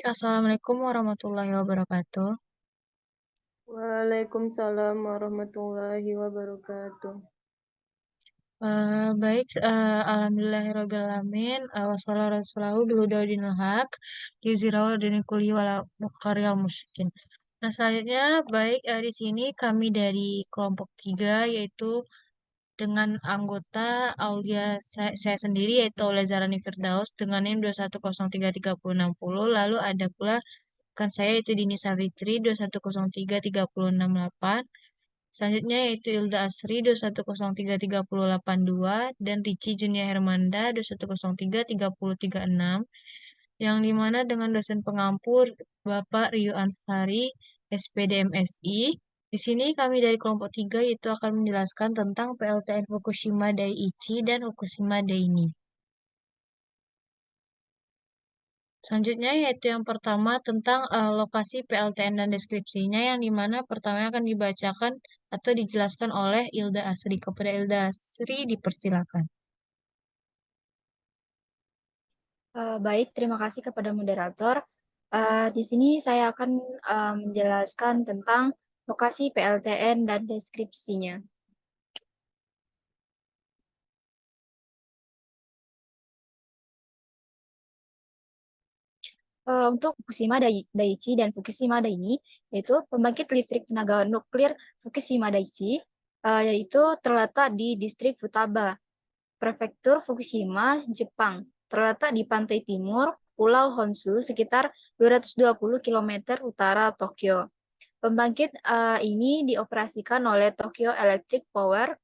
Assalamualaikum warahmatullahi wabarakatuh. Waalaikumsalam warahmatullahi wabarakatuh. Baik, alhamdulillahirrabbilalamin, wassalatu wassalamu bilhudaudinil haq, yuzhirahu dini kulli wala muqarriyal musyrikin. Nah, selanjutnya, baik, di sini kami dari kelompok 3, yaitu dengan anggota Aulia, saya sendiri, yaitu Aulia Zarani Firdaus, dengan NIM 2103360, lalu ada pula kan saya, yaitu Dini Savitri, 2103368. Selanjutnya yaitu Ilda Asri 2103382 dan Ricci Junia Hermanda 2103336 yang dimana dengan dosen pengampur Bapak Rio Ansari SPD MSI. Di sini kami dari kelompok 3 yaitu akan menjelaskan tentang PLTN Fukushima Daiichi dan Fukushima Daini. Selanjutnya yaitu yang pertama tentang lokasi PLTN dan deskripsinya yang dimana pertama akan dibacakan atau dijelaskan oleh Ilda Asri. Kepada Ilda Asri dipersilakan. Baik, terima kasih kepada moderator. Di sini saya akan menjelaskan tentang lokasi PLTN dan deskripsinya. Untuk Fukushima Daiichi dan Fukushima Daini, yaitu pembangkit listrik tenaga nuklir Fukushima Daiichi, yaitu terletak di distrik Futaba, Prefektur Fukushima, Jepang. Terletak di pantai timur Pulau Honshu sekitar 220 km utara Tokyo. Pembangkit ini dioperasikan oleh Tokyo Electric Power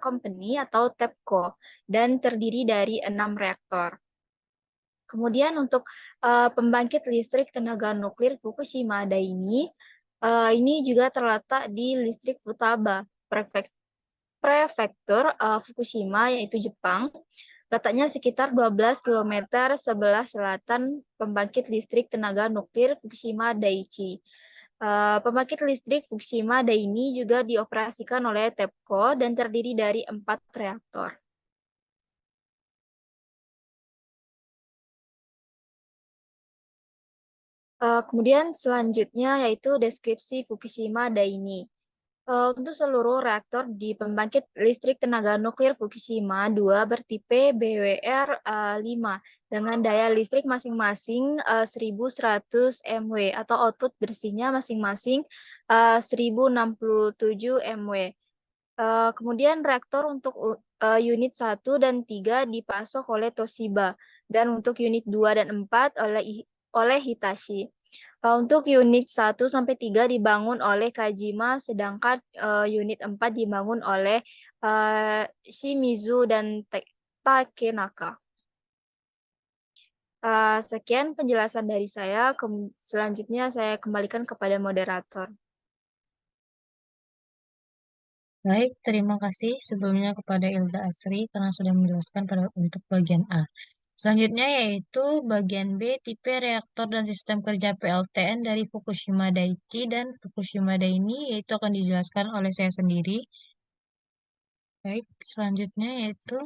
Company atau TEPCO dan terdiri dari 6 reaktor. Kemudian untuk pembangkit listrik tenaga nuklir Fukushima Daini, ini juga terletak di listrik Futaba, Prefektur Fukushima, yaitu Jepang. Letaknya sekitar 12 km sebelah selatan pembangkit listrik tenaga nuklir Fukushima Daiichi. Pembangkit listrik Fukushima Daini juga dioperasikan oleh TEPCO dan terdiri dari 4 reaktor. Kemudian selanjutnya yaitu deskripsi Fukushima Daini. Untuk seluruh reaktor di pembangkit listrik tenaga nuklir Fukushima 2 bertipe BWR 5 dengan daya listrik masing-masing 1100 MW atau output bersihnya masing-masing 1067 MW. Kemudian reaktor untuk unit 1 dan 3 dipasok oleh Toshiba dan untuk unit 2 dan 4 oleh Hitachi. Untuk unit 1 sampai 3 dibangun oleh Kajima, sedangkan unit 4 dibangun oleh Shimizu dan Takenaka. Sekian penjelasan dari saya. Selanjutnya saya kembalikan kepada moderator. Baik, terima kasih sebelumnya kepada Ilda Asri karena sudah menjelaskan untuk bagian A. Selanjutnya yaitu bagian B, tipe reaktor dan sistem kerja PLTN dari Fukushima Daiichi dan Fukushima Daini, yaitu akan dijelaskan oleh saya sendiri. Baik, selanjutnya yaitu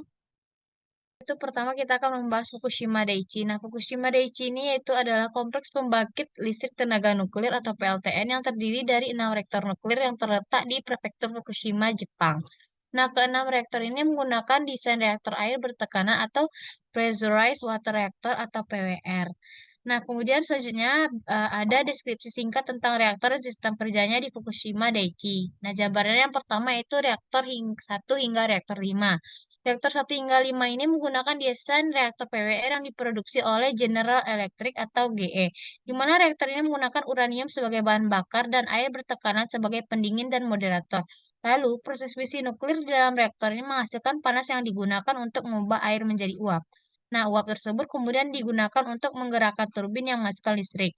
pertama kita akan membahas Fukushima Daiichi. Nah, Fukushima Daiichi ini yaitu adalah kompleks pembangkit listrik tenaga nuklir atau PLTN yang terdiri dari 6 reaktor nuklir yang terletak di Prefektur Fukushima, Jepang. Nah, keenam reaktor ini menggunakan desain reaktor air bertekanan atau Pressurized Water Reactor atau PWR. Nah, kemudian selanjutnya ada deskripsi singkat tentang reaktor dan sistem kerjanya di Fukushima Daiichi. Nah, jabarannya yang pertama itu reaktor 1 hingga reaktor 5. Reaktor 1 hingga 5 ini menggunakan desain reaktor PWR yang diproduksi oleh General Electric atau GE, di mana reaktor ini menggunakan uranium sebagai bahan bakar dan air bertekanan sebagai pendingin dan moderator. Lalu, proses fisi nuklir di dalam reaktor ini menghasilkan panas yang digunakan untuk mengubah air menjadi uap. Nah, uap tersebut kemudian digunakan untuk menggerakkan turbin yang menghasilkan listrik.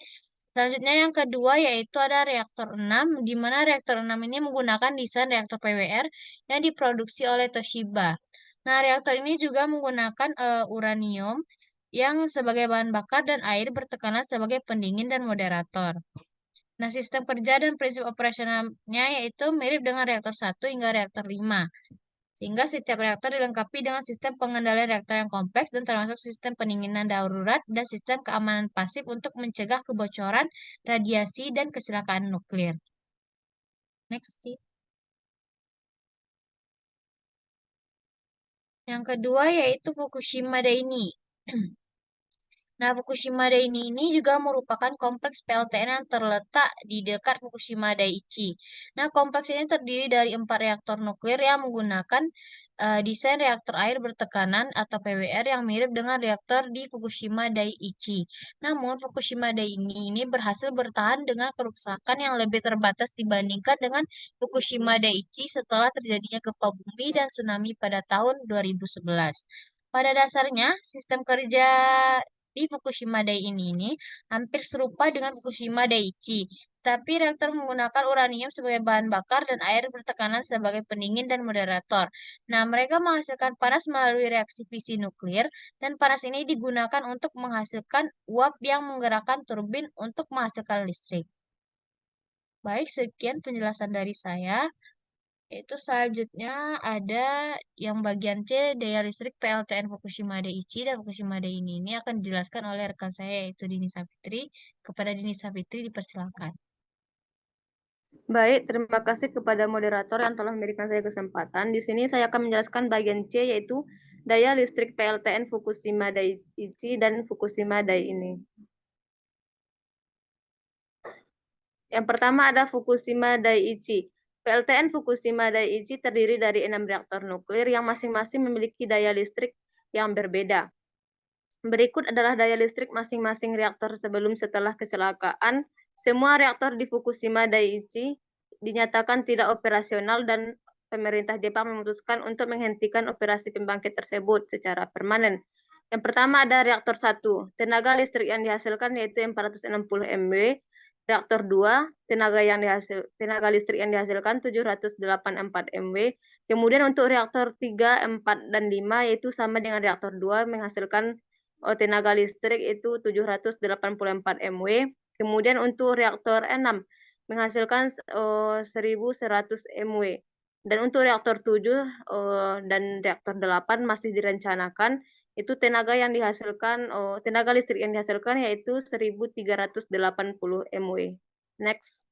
Selanjutnya yang kedua yaitu ada reaktor 6, di mana reaktor 6 ini menggunakan desain reaktor PWR yang diproduksi oleh Toshiba. Nah, reaktor ini juga menggunakan uranium yang sebagai bahan bakar dan air bertekanan sebagai pendingin dan moderator. Nah, sistem kerja dan prinsip operasionalnya yaitu mirip dengan reaktor 1 hingga reaktor 5. Sehingga setiap reaktor dilengkapi dengan sistem pengendalian reaktor yang kompleks dan termasuk sistem pendinginan darurat dan sistem keamanan pasif untuk mencegah kebocoran, radiasi, dan kecelakaan nuklir. Next, Ci. Yang kedua yaitu Fukushima Daini. Nah, Fukushima Daini ini juga merupakan kompleks PLTN yang terletak di dekat Fukushima Daiichi. Nah, kompleks ini terdiri dari 4 reaktor nuklir yang menggunakan desain reaktor air bertekanan atau PWR yang mirip dengan reaktor di Fukushima Daiichi. Namun, Fukushima Daini ini berhasil bertahan dengan kerusakan yang lebih terbatas dibandingkan dengan Fukushima Daiichi setelah terjadinya gempa bumi dan tsunami pada tahun 2011. Pada dasarnya, sistem kerja di Fukushima Daiichi ini hampir serupa dengan Fukushima Daiichi, tapi reaktor menggunakan uranium sebagai bahan bakar dan air bertekanan sebagai pendingin dan moderator. Nah, mereka menghasilkan panas melalui reaksi fisi nuklir, dan panas ini digunakan untuk menghasilkan uap yang menggerakkan turbin untuk menghasilkan listrik. Baik, sekian penjelasan dari saya. Itu selanjutnya ada yang bagian C, daya listrik PLTN Fukushima Daiichi dan Fukushima Daini ini akan dijelaskan oleh rekan saya yaitu Dini Sapitri. Kepada Dini Sapitri dipersilakan. Baik, terima kasih kepada moderator yang telah memberikan saya kesempatan. Di sini saya akan menjelaskan bagian C, yaitu daya listrik PLTN Fukushima Daiichi dan Fukushima Daini. Yang pertama ada Fukushima Daiichi. PLTN Fukushima Daiichi terdiri dari 6 reaktor nuklir yang masing-masing memiliki daya listrik yang berbeda. Berikut adalah daya listrik masing-masing reaktor sebelum setelah kecelakaan. Semua reaktor di Fukushima Daiichi dinyatakan tidak operasional dan pemerintah Jepang memutuskan untuk menghentikan operasi pembangkit tersebut secara permanen. Yang pertama ada reaktor 1. Tenaga listrik yang dihasilkan yaitu 460 MW. Reaktor 2, tenaga listrik yang dihasilkan 784 MW. Kemudian untuk reaktor 3, 4, dan 5 yaitu sama dengan reaktor 2 menghasilkan tenaga listrik itu 784 MW. Kemudian untuk reaktor 6 menghasilkan 1100 MW. Dan untuk reaktor 7 dan reaktor 8 masih direncanakan itu tenaga listrik yang dihasilkan yaitu 1380 MW. Next.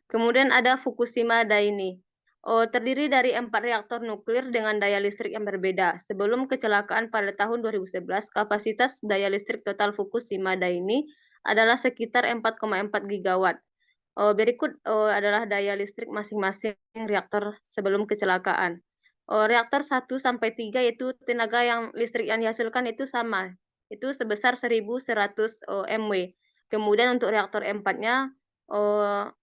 Kemudian ada Fukushima Daini. Terdiri dari 4 reaktor nuklir dengan daya listrik yang berbeda. Sebelum kecelakaan pada tahun 2011, kapasitas daya listrik total Fukushima Daini adalah sekitar 4,4 gigawatt. Berikut adalah daya listrik masing-masing reaktor sebelum kecelakaan. Reaktor 1 sampai 3 yaitu tenaga listrik yang dihasilkan itu sama, itu sebesar 1100 MW. Kemudian untuk reaktor 4-nya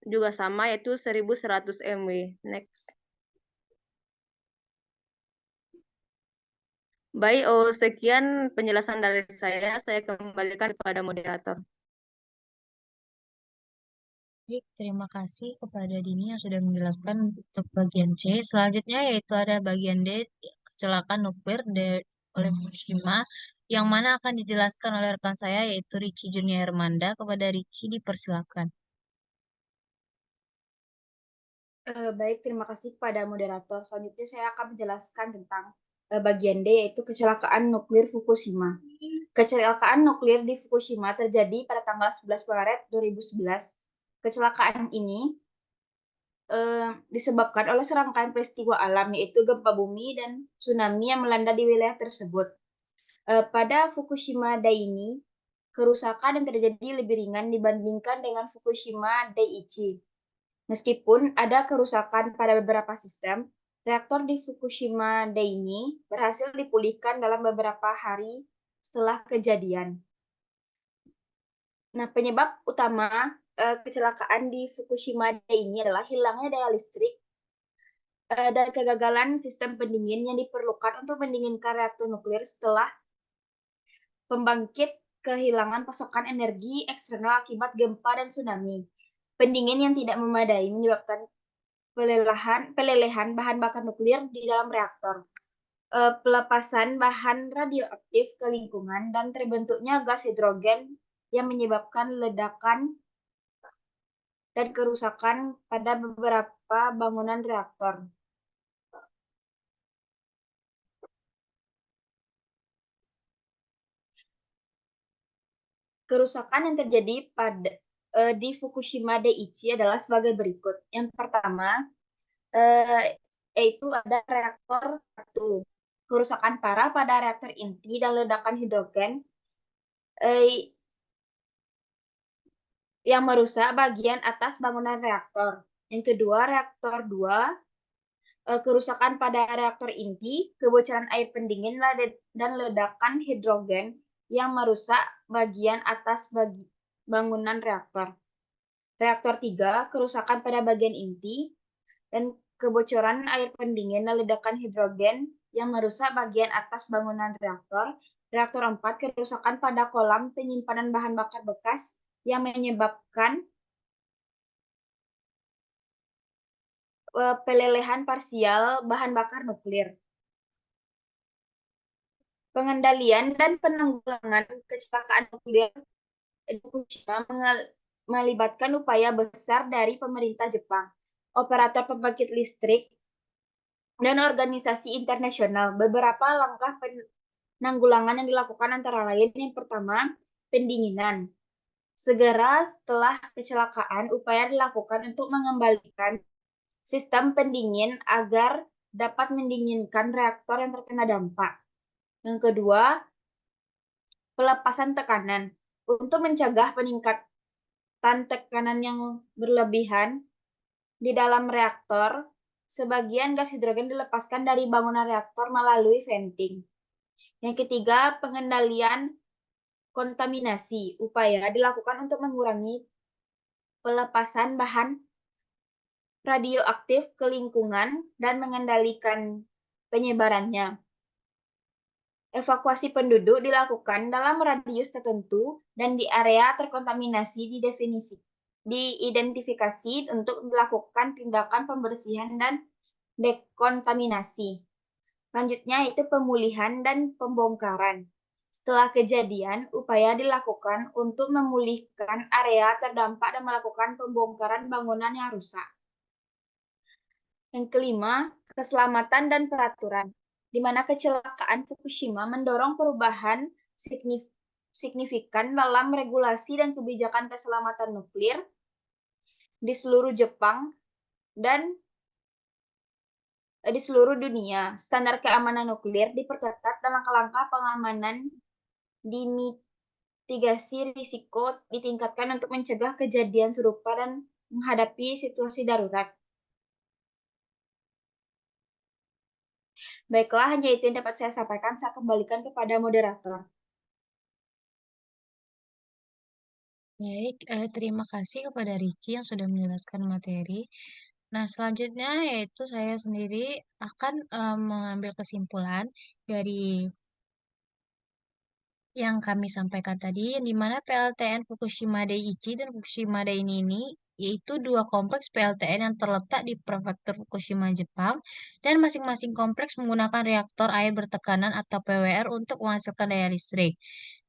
juga sama yaitu 1100 MW. Next. Baik, sekian penjelasan dari saya kembalikan kepada moderator. Baik, terima kasih kepada Dini yang sudah menjelaskan untuk bagian C. Selanjutnya yaitu ada bagian D, kecelakaan nuklir oleh Fukushima, yang mana akan dijelaskan oleh rekan saya yaitu Ricci Junior Hermanda. Kepada Ricci dipersilakan. Baik, terima kasih kepada moderator. Selanjutnya saya akan menjelaskan tentang bagian D, yaitu kecelakaan nuklir Fukushima. Kecelakaan nuklir di Fukushima terjadi pada tanggal 11 Maret 2011. Kecelakaan ini disebabkan oleh serangkaian peristiwa alam, yaitu gempa bumi dan tsunami yang melanda di wilayah tersebut. Pada Fukushima Daini, kerusakan yang terjadi lebih ringan dibandingkan dengan Fukushima Daiichi. Meskipun ada kerusakan pada beberapa sistem, reaktor di Fukushima Daini berhasil dipulihkan dalam beberapa hari setelah kejadian. Nah, penyebab utama kecelakaan di Fukushima Daini adalah hilangnya daya listrik dan kegagalan sistem pendingin yang diperlukan untuk mendinginkan reaktor nuklir setelah pembangkit kehilangan pasokan energi eksternal akibat gempa dan tsunami. Pendingin yang tidak memadai menyebabkan pelelehan bahan bakar nuklir di dalam reaktor, pelepasan bahan radioaktif ke lingkungan, dan terbentuknya gas hidrogen yang menyebabkan ledakan dan kerusakan pada beberapa bangunan reaktor. Kerusakan yang terjadi di Fukushima Daiichi adalah sebagai berikut. Yang pertama, yaitu ada reaktor 1. Kerusakan parah pada reaktor inti dan ledakan hidrogen yang merusak bagian atas bangunan reaktor. Yang kedua, reaktor 2, kerusakan pada reaktor inti, kebocoran air pendingin dan ledakan hidrogen yang merusak bagian atas bangunan reaktor. Reaktor 3, kerusakan pada bagian inti dan kebocoran air pendingin dan ledakan hidrogen yang merusak bagian atas bangunan reaktor. Reaktor 4, kerusakan pada kolam penyimpanan bahan bakar bekas yang menyebabkan pelelehan parsial bahan bakar nuklir. Pengendalian dan penanggulangan kecelakaan nuklir di Fukushima melibatkan upaya besar dari pemerintah Jepang, operator pembangkit listrik, dan organisasi internasional. Beberapa langkah penanggulangan yang dilakukan antara lain, yang pertama, pendinginan. Segera setelah kecelakaan, upaya dilakukan untuk mengembalikan sistem pendingin agar dapat mendinginkan reaktor yang terkena dampak. Yang kedua, pelepasan tekanan. Untuk mencegah peningkatan tekanan yang berlebihan di dalam reaktor, sebagian gas hidrogen dilepaskan dari bangunan reaktor melalui venting. Yang ketiga, pengendalian kontaminasi. Upaya dilakukan untuk mengurangi pelepasan bahan radioaktif ke lingkungan dan mengendalikan penyebarannya. Evakuasi penduduk dilakukan dalam radius tertentu dan di area terkontaminasi diidentifikasi untuk dilakukan tindakan pembersihan dan dekontaminasi. Selanjutnya itu pemulihan dan pembongkaran. Setelah kejadian, upaya dilakukan untuk memulihkan area terdampak dan melakukan pembongkaran bangunan yang rusak. Yang kelima, keselamatan dan peraturan, di mana kecelakaan Fukushima mendorong perubahan signifikan dalam regulasi dan kebijakan keselamatan nuklir di seluruh Jepang dan di seluruh dunia. Standar keamanan nuklir diperketat dan langkah-langkah pengamanan dimitigasi risiko ditingkatkan untuk mencegah kejadian serupa dan menghadapi situasi darurat. Baiklah, hanya itu yang dapat saya sampaikan. Saya kembalikan kepada moderator. Baik, terima kasih kepada Ricci yang sudah menjelaskan materi. Nah, selanjutnya yaitu saya sendiri akan mengambil kesimpulan dari yang kami sampaikan tadi, yang dimana PLTN Fukushima Daiichi dan Fukushima Daini ini yaitu dua kompleks PLTN yang terletak di Prefektur Fukushima, Jepang, dan masing-masing kompleks menggunakan reaktor air bertekanan atau PWR untuk menghasilkan daya listrik.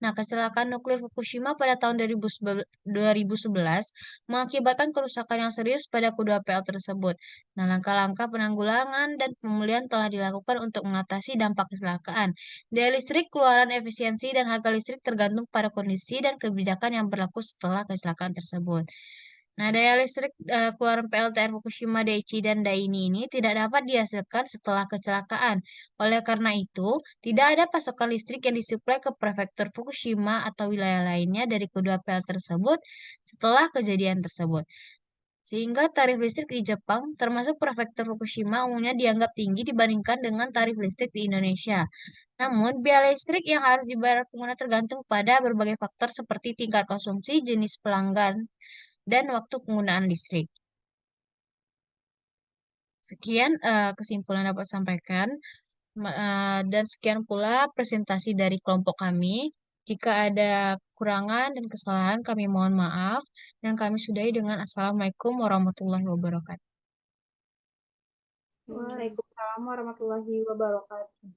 Nah, kecelakaan nuklir Fukushima pada tahun 2011 mengakibatkan kerusakan yang serius pada kedua PL tersebut. Nah, langkah-langkah penanggulangan dan pemulihan telah dilakukan untuk mengatasi dampak kecelakaan. Daya listrik, keluaran efisiensi, dan harga listrik tergantung pada kondisi dan kebijakan yang berlaku setelah kecelakaan tersebut. Nah, daya listrik keluaran PLTN Fukushima Daiichi dan Daini ini tidak dapat dihasilkan setelah kecelakaan. Oleh karena itu, tidak ada pasokan listrik yang disuplai ke prefektur Fukushima atau wilayah lainnya dari kedua PL tersebut setelah kejadian tersebut. Sehingga tarif listrik di Jepang, termasuk prefektur Fukushima, umumnya dianggap tinggi dibandingkan dengan tarif listrik di Indonesia. Namun, biaya listrik yang harus dibayar pengguna tergantung pada berbagai faktor seperti tingkat konsumsi, jenis pelanggan, dan waktu penggunaan listrik. Sekian kesimpulan dapat sampaikan, dan sekian pula presentasi dari kelompok kami. Jika ada kekurangan dan kesalahan, kami mohon maaf, dan kami sudahi dengan Assalamualaikum warahmatullahi wabarakatuh. Waalaikumsalam warahmatullahi wabarakatuh.